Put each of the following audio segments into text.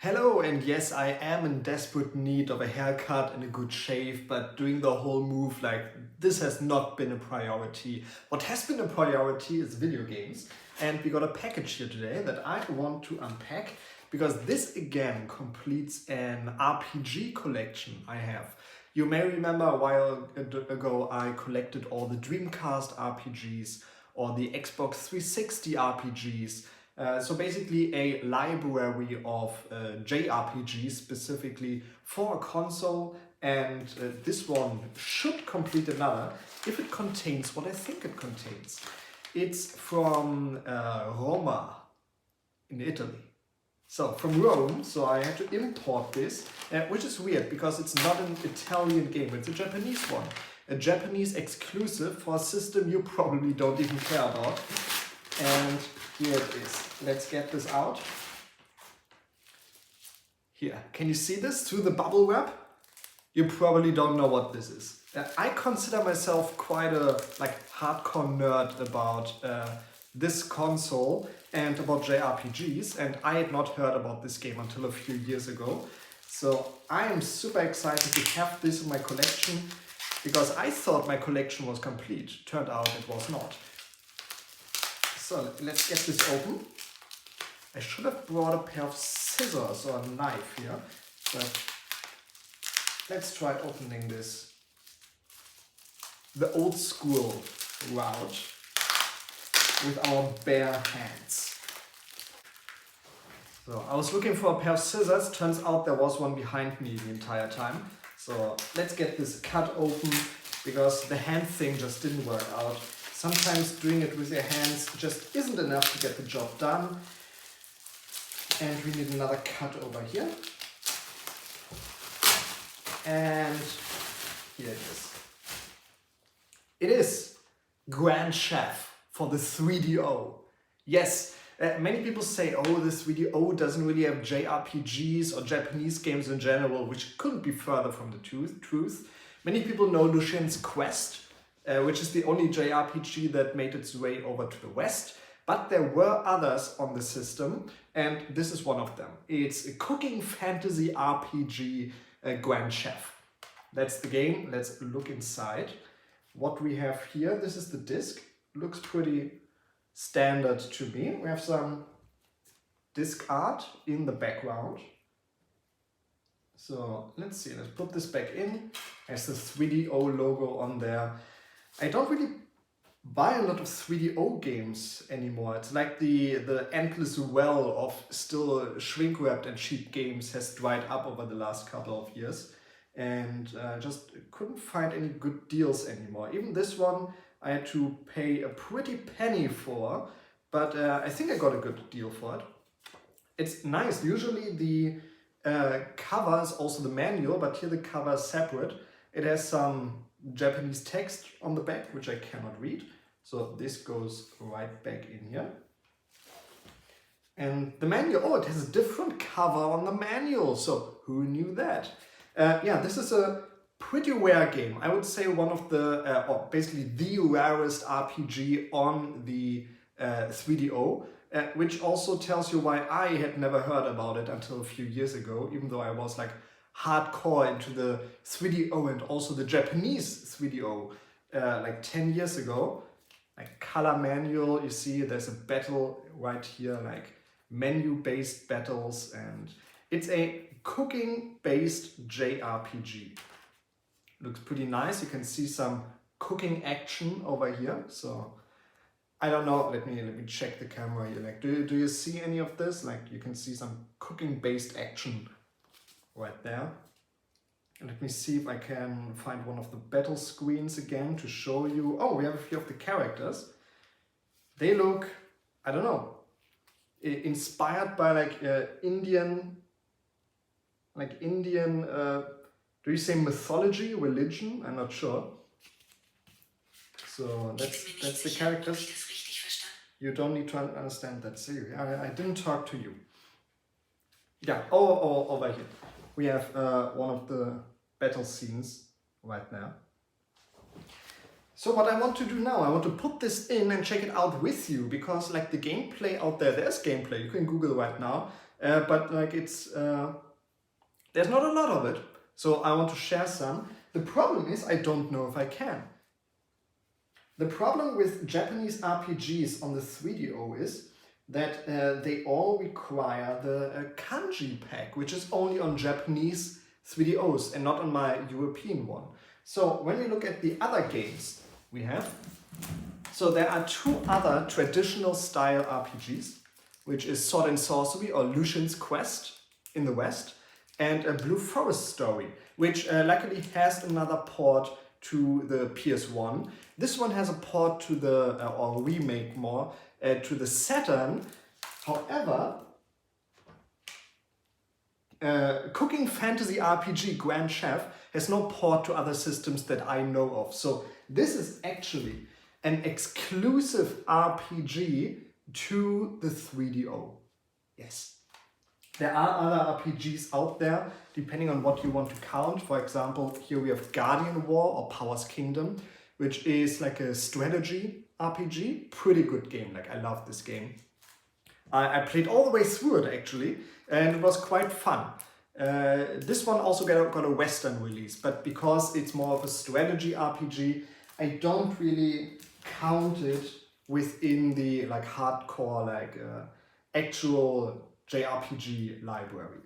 Hello, and yes, I am in desperate need of a haircut and a good shave, but doing the whole move like this has not been a priority. What has been a priority is video games, and we got a package here today that I want to unpack because this again completes an RPG collection I have. You may remember a while ago I collected all the Dreamcast RPGs or the Xbox 360 RPGs. So basically a library of JRPGs specifically for a console, and this one should complete another if it contains what I think it contains. It's from Roma in Italy. So from Rome, so I had to import this, which is weird because it's not an Italian game, it's a Japanese one. A Japanese exclusive for a system you probably don't even care about. And here it is. Let's get this out. Here, can you see this through the bubble wrap? You probably don't know what this is. I consider myself quite a hardcore nerd about this console and about JRPGs, and I had not heard about this game until a few years ago. So I am super excited to have this in my collection because I thought my collection was complete. Turned out it was not. So let's get this open. I should have brought a pair of scissors or a knife here, but let's try opening this the old school route with our bare hands. So I was looking for a pair of scissors, turns out there was one behind me the entire time. So let's get this cut open because the hand thing just didn't work out. Sometimes doing it with your hands just isn't enough to get the job done. And we need another cut over here. And here it is. It is Grand Chef for the 3DO. Yes, many people say, oh, the 3DO doesn't really have JRPGs or Japanese games in general, which couldn't be further from the truth. Many people know Lucienne's Quest, which is the only JRPG that made its way over to the West. But there were others on the system, and this is one of them. It's a cooking fantasy RPG, Grand Chef. That's the game. Let's look inside. What we have here, this is the disc. Looks pretty standard to me. We have some disc art in the background. So let's see, let's put this back in. There's the 3DO logo on there. I don't really buy a lot of 3DO games anymore. It's like the endless well of still shrink-wrapped and cheap games has dried up over the last couple of years. And just couldn't find any good deals anymore. Even this one I had to pay a pretty penny for, but I think I got a good deal for it. It's nice. Usually the cover is also the manual, but here the cover is separate. It has some Japanese text on the back, which I cannot read. So this goes right back in here. And the manual, oh, it has a different cover on the manual. So who knew that? Yeah, this is a pretty rare game. I would say one of the, or basically the rarest RPG on the 3DO, which also tells you why I had never heard about it until a few years ago, even though I was like hardcore into the 3DO and also the Japanese 3DO like 10 years ago. Like color manual, you see there's a battle right here, like menu-based battles, and it's a cooking-based JRPG. Looks pretty nice. You can see some cooking action over here. So I don't know. Let me check the camera here. Like, do you see any of this? Like, you can see some cooking-based action right there. And let me see if I can find one of the battle screens again to show you. Oh, we have a few of the characters. They look, I don't know, inspired by like Indian, do you say mythology, religion? I'm not sure. So that's the characters. You don't need to understand that. See, I didn't talk to you. Yeah, over here. We have one of the battle scenes right now. So what I want to do now, I want to put this in and check it out with you, because like the gameplay out there, there's gameplay, you can Google right now. but like there's not a lot of it, so I want to share some. The problem is I don't know if I can. The problem with Japanese RPGs on the 3DO is that they all require the kanji pack, which is only on Japanese 3DOs and not on my European one. So when we look at the other games we have, so there are two other traditional style RPGs, which is Sword and Sorcery or Lucien's Quest in the West, and a Blue Forest Story, which luckily has another port to the PS1. This one has a port to the, or remake more, to the Saturn. However, Cooking Fantasy RPG Grand Chef has no port to other systems that I know of. So this is actually an exclusive RPG to the 3DO. Yes. There are other RPGs out there, depending on what you want to count. For example, here we have Guardian War or Power's Kingdom, which is like a strategy RPG. Pretty good game, like I love this game. I played all the way through it actually, and it was quite fun. This one also got a Western release, but because it's more of a strategy RPG, I don't really count it within the like hardcore, like actual JRPG library.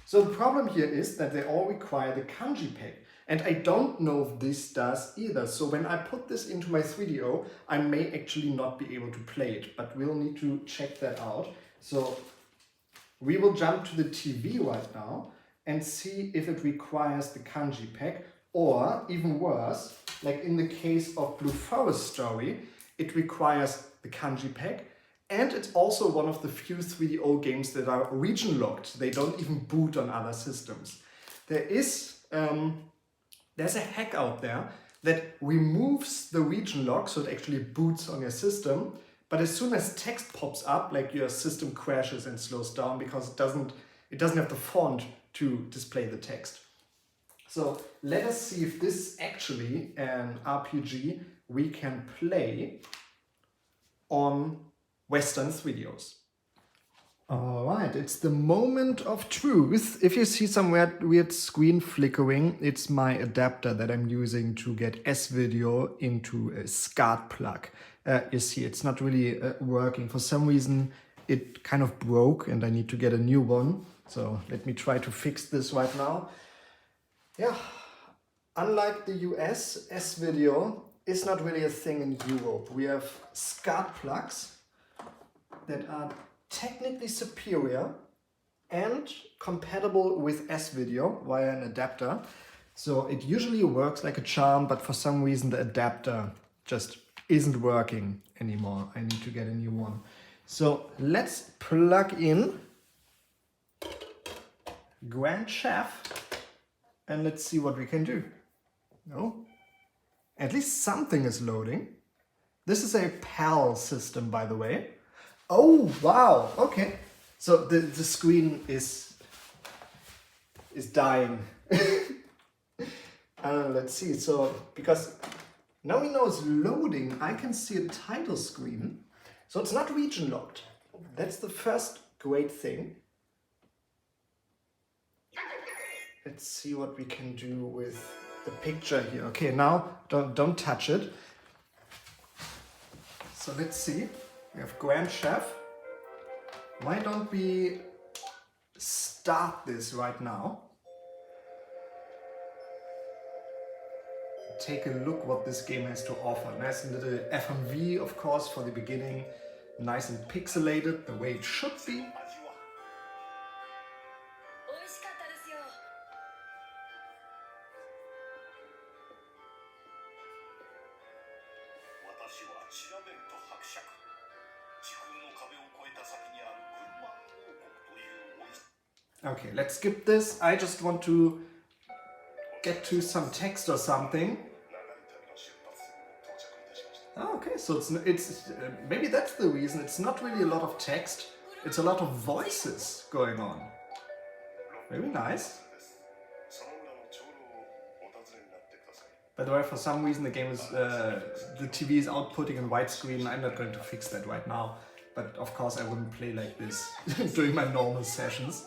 So the problem here is that they all require the kanji pack, and I don't know if this does either. So when I put this into my 3DO, I may actually not be able to play it, but we'll need to check that out. So we will jump to the TV right now and see if it requires the kanji pack, or even worse, like in the case of Blue Forest Story, it requires the kanji pack. And it's also one of the few 3DO games that are region locked. They don't even boot on other systems. There's a hack out there that removes the region lock, so it actually boots on your system. But as soon as text pops up, like your system crashes and slows down because it doesn't have the font to display the text. So let us see if this is actually an RPG we can play on Western 3DOs. Alright, it's the moment of truth. If you see some weird screen flickering, it's my adapter that I'm using to get S-Video into a SCART plug. You see, it's not really working. For some reason, it kind of broke and I need to get a new one. So let me try to fix this right now. Yeah, unlike the US, S-Video is not really a thing in Europe. We have SCART plugs that are technically superior and compatible with S-Video via an adapter. So it usually works like a charm, but for some reason the adapter just isn't working anymore. I need to get a new one. So let's plug in Grand Chef and let's see what we can do. No? At least something is loading. This is a PAL system, by the way. Oh, wow, okay. So the screen is dying. Let's see, so because now we know it's loading, I can see a title screen. So it's not region locked. That's the first great thing. Let's see what we can do with the picture here. Okay, now don't touch it. So let's see. We have Grand Chef. Why don't we start this right now? Take a look what this game has to offer. Nice little FMV, of course, for the beginning. Nice and pixelated, the way it should be. Okay, let's skip this. I just want to get to some text or something. Oh, okay, so it's maybe that's the reason. It's not really a lot of text. It's a lot of voices going on. Very nice. By the way, for some reason the game is the TV is outputting in widescreen. I'm not going to fix that right now. but of course I wouldn't play like this during my normal sessions.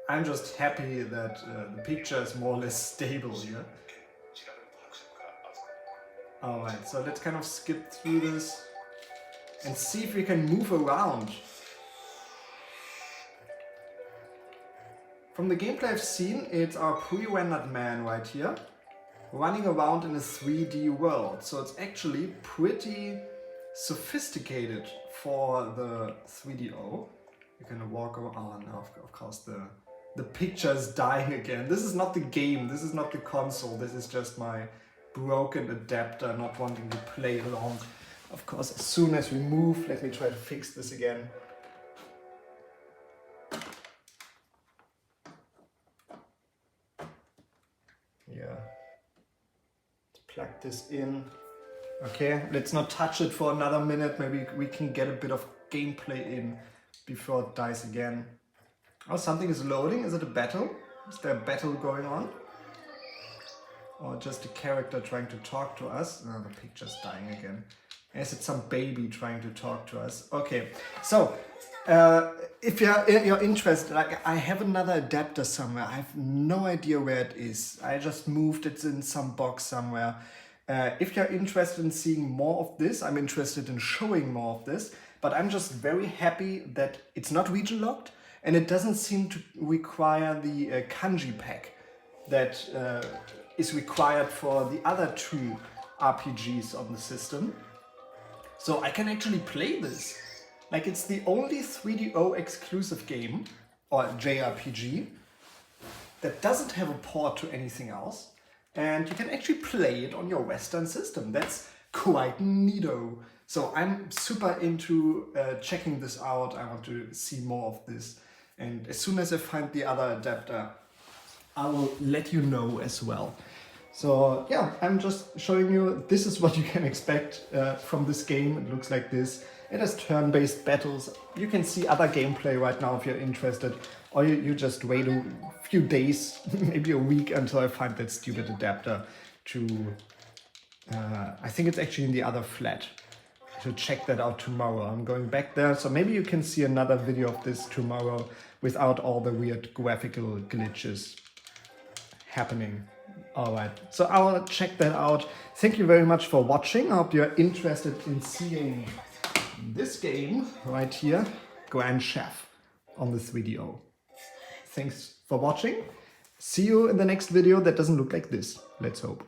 I'm just happy that the picture is more or less stable here. Alright, so let's kind of skip through this and see if we can move around. From the gameplay I've seen, it's our pre-rendered man right here, running around in a 3D world. So it's actually pretty sophisticated for the 3DO. You can walk around. Oh, no, of course the picture is dying again. This is not the game, this is not the console, this is just my broken adapter not wanting to play along. Of course, as soon as we move, let me try to fix this again. Yeah. Plug this in. Okay, let's not touch it for another minute. Maybe we can get a bit of gameplay in before it dies again. Oh, something is loading. Is it a battle? Is there a battle going on? Or just a character trying to talk to us? Oh, the picture's dying again. Is it some baby trying to talk to us? Okay, so if you're interested, like I have another adapter somewhere. I have no idea where it is. I just moved it in some box somewhere. If you're interested in seeing more of this, I'm interested in showing more of this. But I'm just very happy that it's not region locked. And it doesn't seem to require the kanji pack that is required for the other two RPGs on the system. So I can actually play this. Like it's the only 3DO exclusive game, or JRPG, that doesn't have a port to anything else. And you can actually play it on your Western system. That's quite neato. So I'm super into checking this out. I want to see more of this. And as soon as I find the other adapter, I will let you know as well. So yeah, I'm just showing you, this is what you can expect from this game. It looks like this. It has turn-based battles. You can see other gameplay right now if you're interested. Or you just wait a few days, maybe a week, until I find that stupid adapter to... I think it's actually in the other flat. To check that out tomorrow. I'm going back there, so maybe you can see another video of this tomorrow without all the weird graphical glitches happening. Alright, so I'll check that out. Thank you very much for watching. I hope you're interested in seeing this game right here, Grand Chef on the 3DO. Thanks for watching. See you in the next video that doesn't look like this. Let's hope.